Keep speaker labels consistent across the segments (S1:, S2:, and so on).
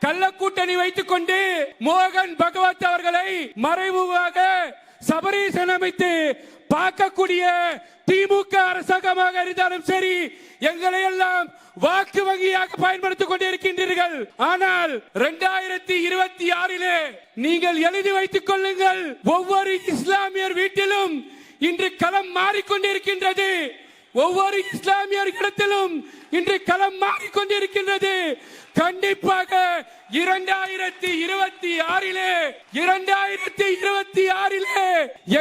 S1: கள்ள கூட்டணி வைத்துக் கொண்டு மோகன் பகவத் அவர்களை மறைமுகமாக சபரீசன் அமைத்து பார்க்கக்கூடிய திமுக அரசாங்கமாக இருந்தாலும் சரி, எங்களை எல்லாம் வாக்கு வங்கியாக பயன்படுத்திக் கொண்டிருக்கின்றீர்கள். ஆனால் 2026 நீங்கள் எழுதி வைத்துக் கொள்ளுங்கள், ஒவ்வொரு இஸ்லாமியர் வீட்டிலும் இன்று களம் மாறிக்கொண்டிருக்கின்றது. ஒவ்வொரு இஸ்லாமியர் இடத்திலும் இன்று களம் மாறிக்கொண்டிருக்கின்றது. கண்டிப்பாக 2026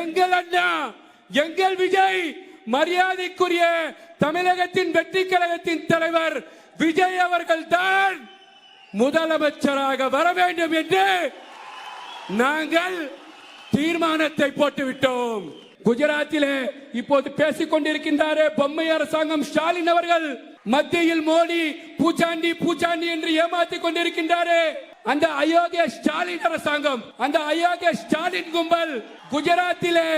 S1: எங்கள் அண்ணா, எங்கள் விஜய், மரியாதைக்குரிய தமிழகத்தின் வெற்றி கழகத்தின் தலைவர் விஜய் அவர்கள் தான் முதலமைச்சராக வர வேண்டும் என்று நாங்கள் தீர்மானத்தை போட்டுவிட்டோம். குஜராத்திலே இப்போது பேசிக் கொண்டிருக்கின்றாரே பொம்மை அரசாங்கம் ஸ்டாலின் அவர்கள், மத்தியில் மோடி பூச்சாண்டி என்று ஏமாற்றிக் கொண்டிருக்கின்றாரே அந்த அயோக்கிய ஸ்டாலின் அரசாங்கம், அந்த அயோக்கிய ஸ்டாலின் கும்பல் குஜராத்திலே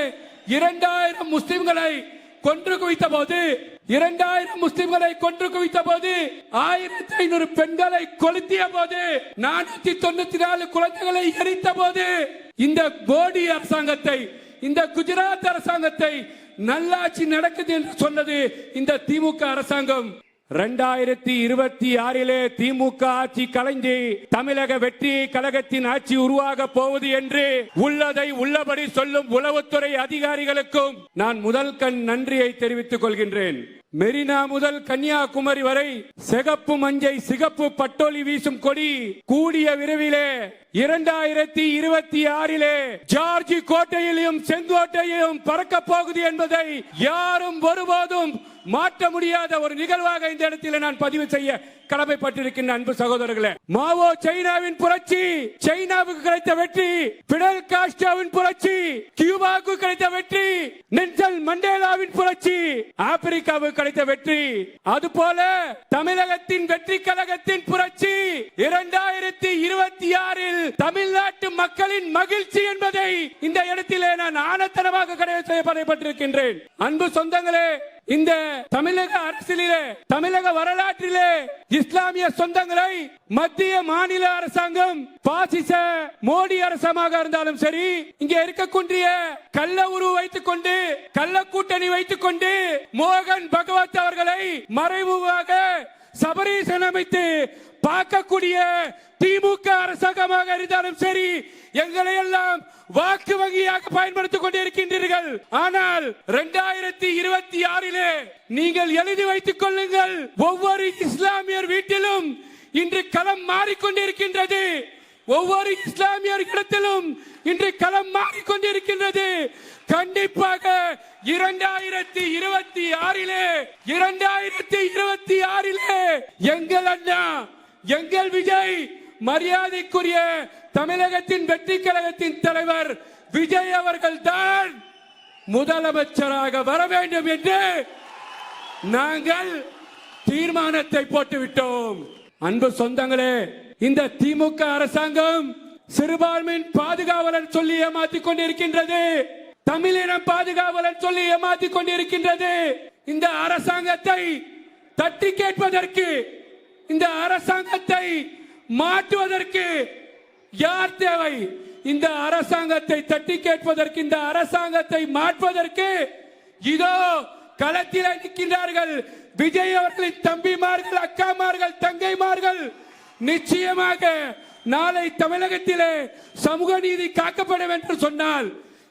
S1: 2000 முஸ்லிம்களை கொன்று குவித்த போது, 2000 முஸ்லிம்களை கொன்று குவித்த போது, 1500 பெண்களை கொளுத்திய போது, 494 குழந்தைகளை எரித்த போது, இந்த மோடி அரசாங்கத்தை, இந்த குஜராத் அரசாங்கத்தை நல்லாட்சி நடக்குது என்று சொன்னது இந்த திமுக அரசாங்கம். 2026 திமுக ஆட்சி கலைந்து தமிழக வெற்றி கழகத்தின் ஆட்சி உருவாக போவது என்று உள்ளதை உள்ளபடி சொல்லும் உளவுத்துறை அதிகாரிகளுக்கும் நான் முதல் கண் நன்றியை தெரிவித்துக் கொள்கின்றேன். மெரினா முதல் கன்னியாகுமரி வரை சிகப்பு மஞ்சை சிகப்பு பட்டோலி வீசும் கொடி கூடிய விரைவிலே 2026 ஜார்ஜி கோட்டையிலும் செங்கோட்டையிலும் பறக்க போகுது என்பதை யாரும் ஒருபோதும் மாற்ற முடியாத ஒரு நிகழ்வாக இந்த இடத்தில் நான் பதிவு செய்ய கடமைப்பட்டிருக்கின்ற அன்பு சகோதரர்களே, மாவோ சைனாவின் புரட்சி, சைனாவுக்கு கிடைத்த வெற்றி, பிடல் காஸ்ட்ரோவின் புரட்சி, கியூபாவுக்கு கிடைத்த வெற்றி, நெல்சன் மண்டேலாவின் புரட்சி, ஆப்பிரிக்காவுக்கு கிடைத்த வெற்றி, அதுபோல தமிழகத்தின் வெற்றி கழகத்தின் புரட்சி 2026 தமிழ்நாட்டு மக்களின் மகிழ்ச்சி என்பதை இந்த இடத்திலே நான் ஆணத்தனமாக கடமைப்பட்டிருக்கின்றேன். அன்பு சொந்தங்களே, இந்த தமிழக அரசியலிலே, தமிழக வரலாற்றிலே இஸ்லாமிய சொந்தங்களை மத்திய மாநில அரசாங்கம் பாசிச மோடி அரசாங்க இருந்தாலும் சரி, இங்கே இருக்கக்கூடிய கள்ள உருவ வைத்துக் கொண்டு, கள்ள கூட்டணி வைத்துக் கொண்டு மோகன் பகவத் அவர்களை மறைமுகமாக சபரீசன் அமைத்து பார்க்கக்கூடிய திமுக அரசாங்கமாக இருந்தாலும் சரி, எங்களை எல்லாம் வாக்கு வங்கியாக பயன்படுத்திக் கொண்டிருக்கின்றீர்கள். ஆனால் 2026 நீங்கள் எழுதி வைத்துக் கொள்ளுங்கள், ஒவ்வொரு இஸ்லாமியர் வீட்டிலும் இன்று களம் மாறிக்கொண்டிருக்கின்றது. ஒவ்வொரு இஸ்லாமியர் இடத்திலும் இன்று களம் மாறிக்கொண்டிருக்கின்றது. கண்டிப்பாக 2026 எங்கள் அண்ணா, எங்கள் விஜய், மரியாதைக்குரிய தமிழகத்தின் வெற்றி கழகத்தின் தலைவர் விஜய் அவர்கள் தான் முதலமைச்சராக வர வேண்டும் என்று நாங்கள் தீர்மானத்தை போட்டுவிட்டோம். அன்பு சொந்தங்களே, இந்த திமுக அரசாங்கம் சிறுபான்மையின் பாதுகாவலன் சொல்லி ஏமாற்றிக் கொண்டிருக்கின்றது, தமிழினம் பாதுகாவலன் சொல்லி ஏமாற்றிக் கொண்டிருக்கின்றது. இந்த அரசாங்கத்தை தட்டி கேட்பதற்கு, இந்த அரசாங்கத்தை மாற்றுவதற்கு யார் தேவை? இந்த அரசாங்கத்தை தட்டி கேட்பதற்கு, இந்த அரசாங்கத்தை மாற்றுவதற்கு இதோ களத்தில் நிற்கின்றார்கள் விஜய் அவர்களின் தம்பிமார்கள், அக்காமார்கள், தங்கைமார்கள். நிச்சயமாக நாளை தமிழகத்திலே சமூக நீதி காக்கப்பட வேண்டும் என்று சொன்னால்,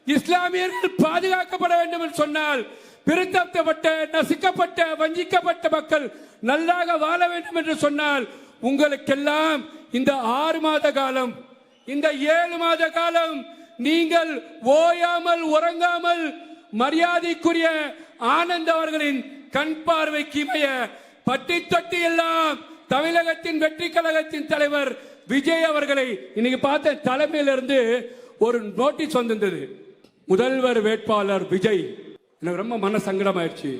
S1: இஸ்லாமியர்கள் பாதுகாக்கப்பட வேண்டும் என்று சொன்னால், பிரித்தப்பட்ட, நசுக்கப்பட்ட, வஞ்சிக்கப்பட்ட மக்கள் நல்லாக வாழ வேண்டும் என்று சொன்னால், உங்களுக்கெல்லாம் இந்த 6 மாத காலம், இந்த 7 மாத காலம் நீங்கள் ஓயாமல் உறங்காமல் மரியாதைக்குரிய ஆனந்த் அவர்களின் கண் பார்வைக்கு இமைய பட்டி தொட்டி எல்லாம் தமிழகத்தின் வெற்றி கழகத்தின் தலைவர் விஜய் அவர்களை இன்னைக்கு பார்த்த தலைமையிலிருந்து ஒரு நோட்டீஸ் வந்திருந்தது. முதல்வர் வேட்பாளர் விஜய். எனக்கு ரொம்ப மன சங்கடம் ஆயிடுச்சு.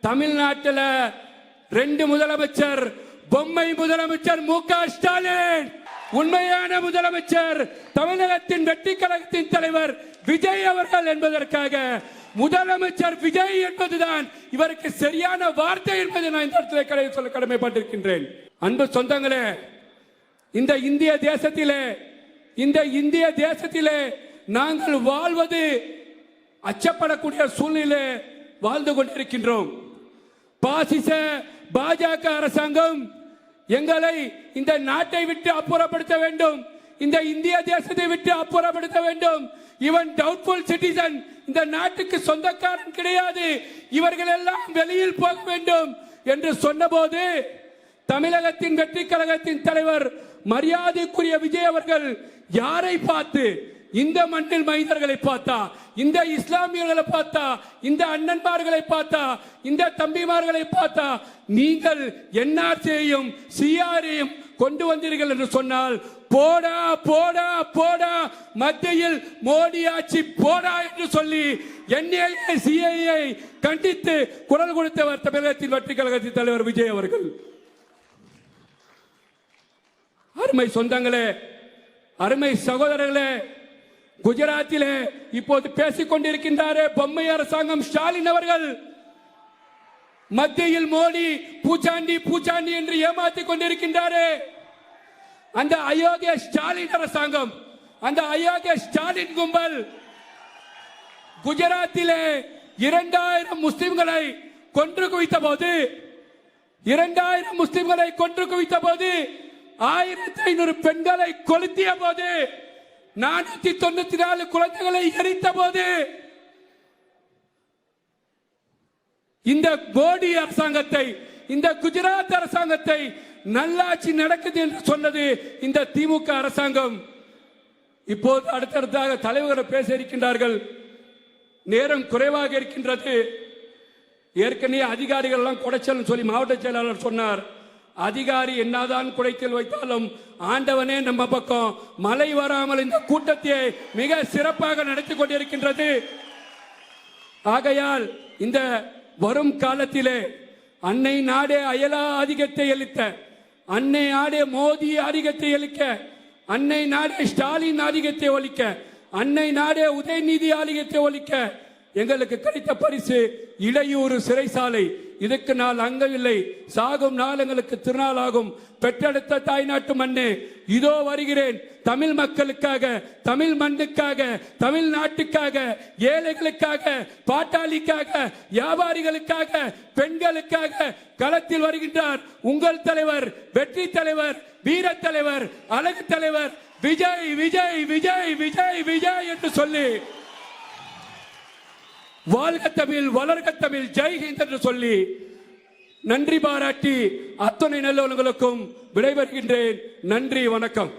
S1: தமிழ்நாட்டில் 2 முதலமைச்சர், பொம்மை முதலமைச்சர் மு.க. ஸ்டாலின், உண்மையான முதலமைச்சர் தமிழகத்தின் வெற்றி கழகத்தின் தலைவர் விஜய் அவர்கள் என்பதற்காக முதலமைச்சர் விஜய் என்பதுதான் இவருக்கு சரியான வார்த்தை என்பதை நான் இந்த இடத்துல சொல்ல கடமைப்பட்டிருக்கின்றேன். அன்பு சொந்தங்களே, இந்த இந்திய தேசத்திலே நாங்கள் வாழ்வது அச்சப்படக்கூடிய சூழ்நிலை வாழ்ந்து கொண்டிருக்கின்றோம். பாசிச பாஜக அரசாங்கம் எங்களை இந்த நாட்டை விட்டு அப்புறப்படுத்த வேண்டும், இந்த இந்திய தேசத்தை விட்டு அப்புறப்படுத்த வேண்டும். இவன் டவுட்ஃபுல் சிட்டிசன், இந்த நாட்டுக்கு சொந்தக்காரன் கிடையாது, இவர்கள் எல்லாம் வெளியில் போக வேண்டும் என்று சொன்னபோது தமிழகத்தின் வெற்றி கழகத்தின் தலைவர் மரியாதைக்குரிய விஜய் அவர்கள் யாரை பார்த்து, இந்த மண்ணில் மைந்தர்களை பார்த்தா, இந்த இஸ்லாமியர்களை பார்த்தா, இந்த அண்ணன்மார்களை பார்த்தா, இந்த தம்பிமார்களை பார்த்தா, நீங்கள் என்ஆர்சியையும் சிஆரையும் கொண்டு வந்தீர்கள் என்று சொன்னால் போடா போடா போடா, மத்தியில் மோடி ஆட்சி போடா என்று சொல்லி என்ஐஏ சிஐஏ கண்டித்து குரல் கொடுத்தவர் தமிழகத்தின் வெற்றி கழகத்தின் தலைவர் விஜய் அவர்கள். அருமை சொந்தங்களே, அருமை சகோதரர்களே, குஜராத்திலே இப்போது பேசிக் கொண்டிருக்கின்றாரே பொம்மை அரசாங்கம் ஸ்டாலின் அவர்கள், மத்தியில் மோடி பூச்சாண்டி பூச்சாண்டி என்று ஏமாற்றிக் கொண்டிருக்கின்றாரே, அந்த அயோக்கிய ஸ்டாலின் அரசாங்கம், அந்த அயோக்கிய ஸ்டாலின் கும்பல் குஜராத்திலே 2000 முஸ்லிம்களை கொன்று குவித்த போது 1500 பெண்களை கொளுத்திய போது 494 குழந்தைகளை எரித்த போது இந்த மோடி அரசாங்கத்தை, இந்த குஜராத் அரசாங்கத்தை நல்லாட்சி நடக்குது என்று சொன்னது இந்த திமுக அரசாங்கம். இப்போது அடுத்தடுத்தாக தலைவர்கள் பேச இருக்கின்றார்கள், நேரம் குறைவாக இருக்கின்றது. ஏற்கனவே அதிகாரிகள் எல்லாம் குடைச்சல் சொல்லி மாவட்ட செயலாளர் சொன்னார். அதிகாரி என்னதான் குடைச்சல் வைத்தாலும் ஆண்டவனே நம்ம பக்கம், மழை வராமல் இந்த கூட்டத்தை மிக சிறப்பாக நடத்தி கொண்டிருக்கின்றது. ஆகையால் இந்த வரும் காலத்திலே அன்னை நாடே அயலா ஆதிக்கத்தை அளித்த, அன்னை நாடே மோடி ஆதிக்கத்தை அளிக்க, அன்னை நாடே ஸ்டாலின் ஆதிக்கத்தை ஒழிக்க, அன்னை நாடே உதயநிதி ஆதிக்கத்தை ஒழிக்க எங்களுக்கு கிடைத்த பரிசு இடையூறு சிறைசாலை. இதுக்கு நாள் அங்கவில்லை, சாகும் நாள் எங்களுக்கு திருநாள் ஆகும். பெற்றெடுத்த தாய்நாட்டு மண்ணே, இதோ வருகிறேன். தமிழ் மக்களுக்காக, தமிழ் மண்ணுக்காக, தமிழ் நாட்டுக்காக, ஏழைகளுக்காக, பாட்டாளிக்காக, வியாபாரிகளுக்காக, பெண்களுக்காக களத்தில் வருகின்றார் உங்கள் தலைவர், வெற்றி தலைவர், வீர தலைவர், அழகு தலைவர் விஜய் விஜய் விஜய் விஜய் விஜய் என்று சொல்லி வாழ்க தமிழ், வளர்க தமிழ், ஜெய்ஹிந்த் என்று சொல்லி நன்றி பாராட்டி அத்தனை நல்லவர்களுக்கும் விடைபெறுகின்றேன். நன்றி, வணக்கம்.